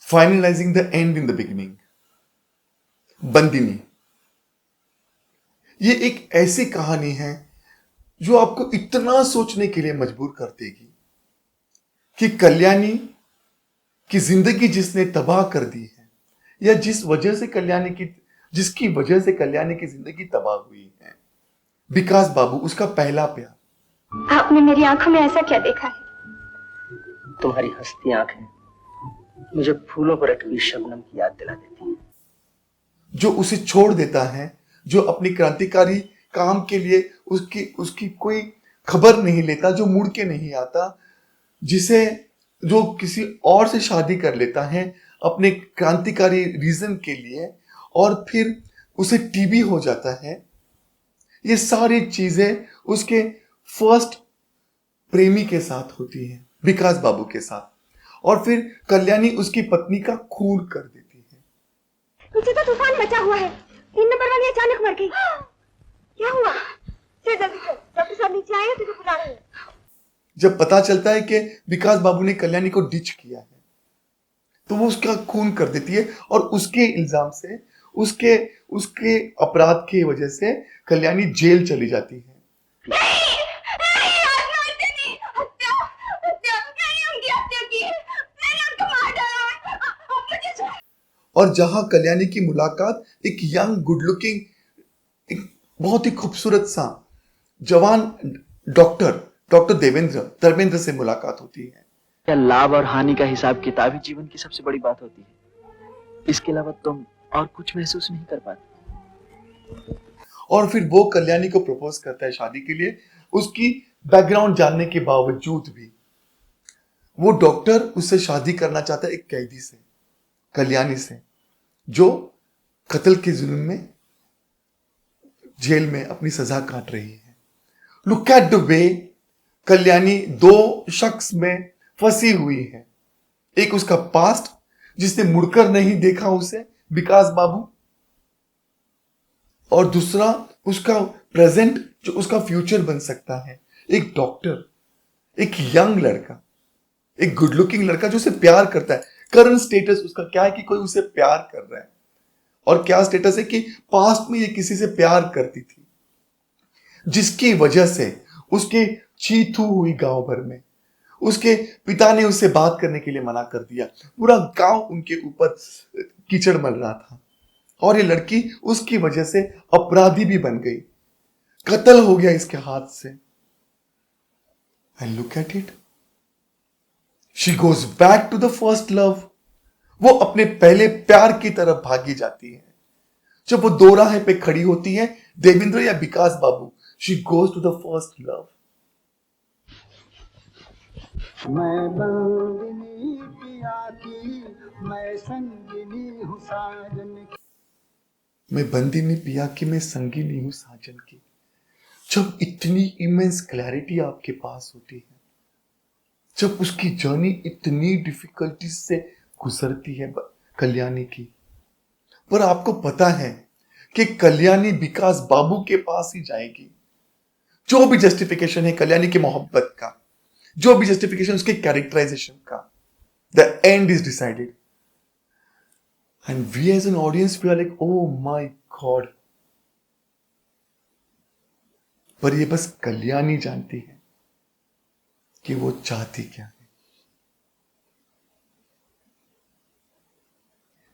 Finalising the end in the beginning. Bandini, ये एक ऐसी कहानी है जो आपको इतना सोचने के लिए मजबूर कर देगी कि कल्याणी की जिंदगी जिसने तबाह कर दी है, या जिसकी वजह से कल्याणी की जिंदगी तबाह हुई है, विकास बाबू, उसका पहला प्यार। आपने मेरी आंखों में ऐसा क्या देखा है? तुम्हारी हंसती आंखें मुझे फूलों पर अटकी शबनम की याद दिला देती हैं। जो उसे छोड़ देता है, जो अपनी क्रांतिकारी काम के लिए उसकी उसकी कोई खबर नहीं लेता, जो मुड़ के नहीं आता, जो किसी और से शादी कर लेता है अपने क्रांतिकारी रीजन के लिए, और फिर उसे टीबी हो जाता है। ये सारी चीजें उसके फर्स्ट प्रेमी के साथ होती है, विकास बाबू के साथ, और फिर कल्याणी उसकी पत्नी का खून कर देती है। नीचे तो तूफान मचा हुआ है। 3 नंबर वाली अचानक मर गई। क्या हुआ? डॉक्टर साहब नीचे आए, तुझे बुला रहे हैं। जब पता चलता है कि विकास बाबू ने कल्याणी को डिच किया है, तो वो उसका खून कर देती है, और उसके इल्जाम से, उसके उसके अपराध की वजह से कल्याणी जेल चली जाती है। और जहां कल्याणी की मुलाकात एक यंग गुड लुकिंग, एक बहुत ही खूबसूरत सा जवान डॉक्टर धर्मेंद्र से मुलाकात होती है। क्या लाभ और हानि का हिसाब किताब ही जीवन की सबसे बड़ी बात होती है? इसके अलावा तुम और कुछ महसूस नहीं कर पाते। और फिर वो कल्याणी को प्रपोज करता है शादी के लिए, उसकी बैकग्राउंड जानने के बावजूद भी। वो डॉक्टर उससे शादी करना चाहता है एक कैदी से, कल्याणी से, जो कत्ल के जुर्म में जेल में अपनी सजा काट रही है। Look at the way Kalyani दो शख्स में फंसी हुई है। एक उसका पास्ट, जिसने मुड़कर नहीं देखा उसे, विकास बाबू, और दूसरा उसका प्रेजेंट, जो उसका फ्यूचर बन सकता है। एक डॉक्टर, एक यंग लड़का, एक गुड लुकिंग लड़का जो उसे प्यार करता है। करंट स्टेटस उसका क्या है कि कोई उसे प्यार कर रहा है, और क्या स्टेटस है कि पास्ट में ये किसी से प्यार करती थी, जिसकी वजह से उसके चीथू हुई गांव भर में। उसके पिता ने उससे बात करने के लिए मना कर दिया। पूरा गांव उनके ऊपर कीचड़ मल रहा था, और ये लड़की उसकी वजह से अपराधी भी बन गई, कत्ल हो गया इसके हाथ से। And look at it, she goes back to the first love. वो अपने पहले प्यार की तरफ भागी जाती है। जब वो दो राह पे खड़ी होती है, देवेंद्र या Vikas Babu, she goes to the first love. मैं बंदिनी पिया की, मैं संगिनी हूँ साजन की। मैं बंदिनी पिया की, मैं संगिनी हूँ साजन की। जब इतनी इमेंस क्लैरिटी आपके पास होती है, जब उसकी जर्नी इतनी डिफिकल्टी से गुजरती है कल्याणी की, पर आपको पता है कि कल्याणी विकास बाबू के पास ही जाएगी। जो भी जस्टिफिकेशन है कल्याणी की मोहब्बत का, जो भी जस्टिफिकेशन उसके कैरेक्टराइजेशन का, the end is decided. And we as an audience we are like, oh my God. पर ये बस कल्याणी जानती है कि वो चाहती क्या है।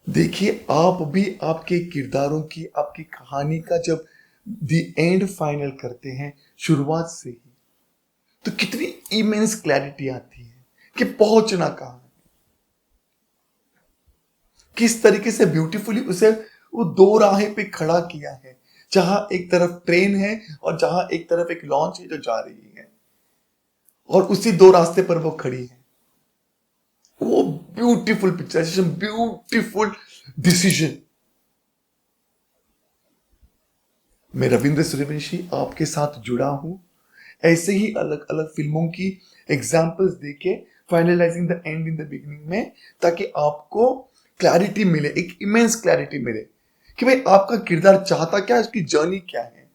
देखिए, आप भी आपके किरदारों की, आपकी कहानी का जब द एंड फाइनल करते हैं शुरुआत से ही, तो कितनी इमेंस क्लैरिटी आती है कि पहुंचना कहां है। किस तरीके से ब्यूटीफुली उसे वो दो राहें पे खड़ा किया है, जहां एक तरफ ट्रेन है और जहां एक तरफ एक लॉन्च है जो जा रही है, और उसी दो रास्ते पर वो खड़ी है। वो ब्यूटीफुल पिक्चराइजेशन, ब्यूटीफुल डिसीजन। मैं रविंद्र सूर्यवंशी आपके साथ जुड़ा हूं, ऐसे ही अलग अलग फिल्मों की एग्जाम्पल्स देके finalising the end in the beginning में, ताकि आपको क्लैरिटी मिले, एक इमेंस क्लैरिटी मिले कि भाई आपका किरदार चाहता क्या है, उसकी जर्नी क्या है,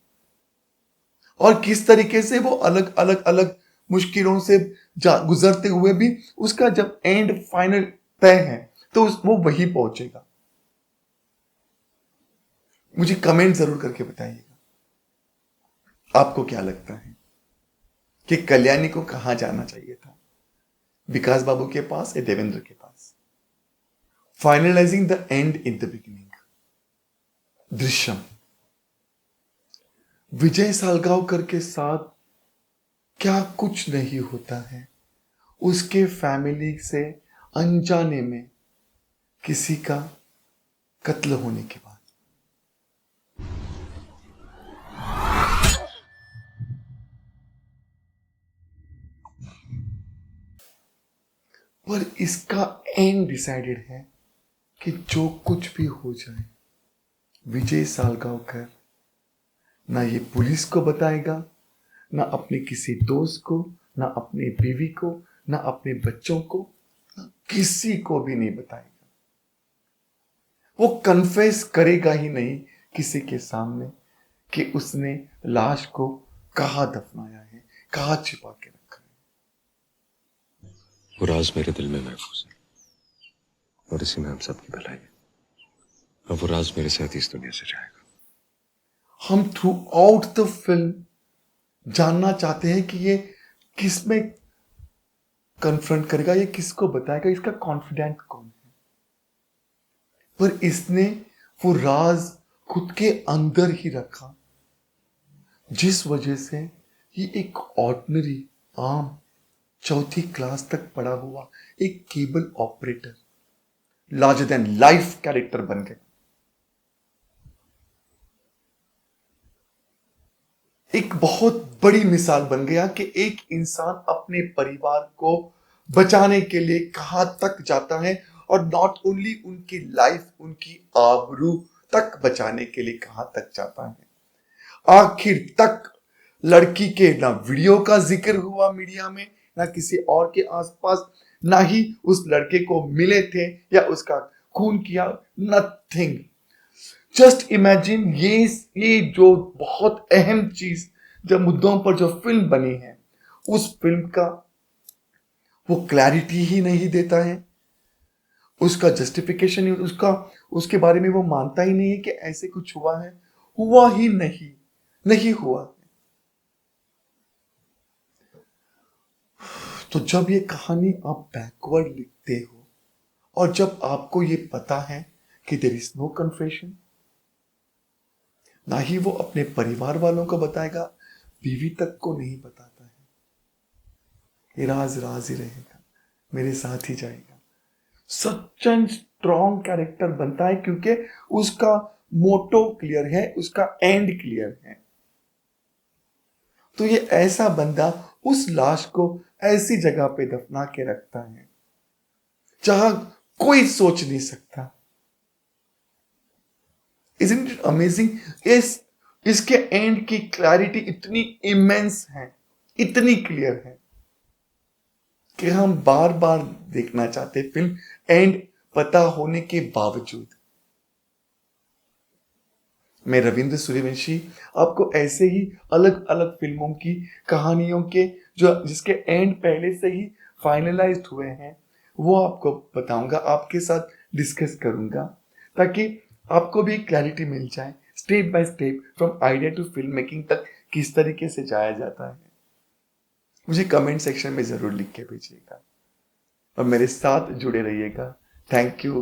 और किस तरीके से वो अलग अलग अलग मुश्किलों से गुजरते हुए भी उसका जब एंड फाइनल तय है, तो वो वही पहुंचेगा। मुझे कमेंट जरूर करके बताइएगा आपको क्या लगता है कि कल्याणी को कहां जाना चाहिए था, विकास बाबू के पास या देवेंद्र के पास। Finalising the end in the beginning. Drishyam, Vijay Salgaonkar के साथ क्या कुछ नहीं होता है उसके फैमिली से अनजाने में किसी का कत्ल होने के बाद। पर इसका एंड डिसाइडेड है कि जो कुछ भी हो जाए, विजय सालगांवकर ना ये पुलिस को बताएगा, ना अपने किसी दोस्त को, ना अपनी बीवी को, ना अपने बच्चों को, ना किसी को भी नहीं बताएगा। वो कन्फेस करेगा ही नहीं किसी के सामने कि उसने लाश को कहां दफनाया है, कहां छिपा के रखा है। वो राज मेरे दिल में महफूज है और इसी में हम सबकी भलाई है। अब वो राज मेरे साथ इस दुनिया से जाएगा। हम थ्रू आउट द फिल्म जानना चाहते हैं कि ये किस में कन्फ्रंट करेगा, ये किसको बताएगा, इसका कॉन्फिडेंट कौन है। पर इसने वो राज खुद के अंदर ही रखा, जिस वजह से ये एक ऑर्डिनरी आम चौथी क्लास तक पढ़ा हुआ एक cable operator larger than life character बन गया। एक बहुत बड़ी मिसाल बन गया कि एक इंसान अपने परिवार को बचाने के लिए कहां तक जाता है, और नॉट ओनली उनकी लाइफ, उनकी आबरू तक बचाने के लिए कहां तक जाता है। आखिर तक लड़की के ना वीडियो का जिक्र हुआ मीडिया में, ना किसी और के आसपास, ना ही उस लड़के को मिले थे या उसका खून किया, नथिंग। जस्ट इमेजिन ये जो बहुत अहम चीज, जब मुद्दों पर जो फिल्म बनी है, उस फिल्म का वो क्लैरिटी ही नहीं देता है, उसका जस्टिफिकेशन ही, उसके बारे में वो मानता ही नहीं है कि ऐसे कुछ हुआ है। हुआ ही नहीं हुआ। तो जब ये कहानी आप बैकवर्ड लिखते हो और जब आपको ये पता है कि देयर इज नो कन्फेशन, ना ही वो अपने परिवार वालों को बताएगा, बीवी तक को नहीं बताता है, ये राज ही रहेगा, मेरे साथ ही जाएगा। सच एंड स्ट्रॉन्ग कैरेक्टर बनता है क्योंकि उसका मोटो क्लियर है, उसका एंड क्लियर है। तो ये ऐसा बंदा उस लाश को ऐसी जगह पे दफना के रखता है जहां कोई सोच नहीं सकता। Isn't it amazing? इसके एंड की क्लैरिटी इतनी इमेंस है, इतनी क्लियर है कि हम बार बार देखना चाहते फिल्म, एंड पता होने के बावजूद। मैं रविंद्र सूर्यवंशी आपको ऐसे ही अलग अलग फिल्मों की कहानियों के जिसके एंड पहले से ही फाइनलाइज्ड हुए हैं, वो आपको बताऊंगा, आपके साथ डिस्कस करूंगा, ताकि आपको भी क्लैरिटी मिल जाए step by step, from idea to filmmaking तक किस तरीके से जाया जाता है। मुझे कमेंट सेक्शन में जरूर लिख के भेजिएगा और मेरे साथ जुड़े रहिएगा। Thank you.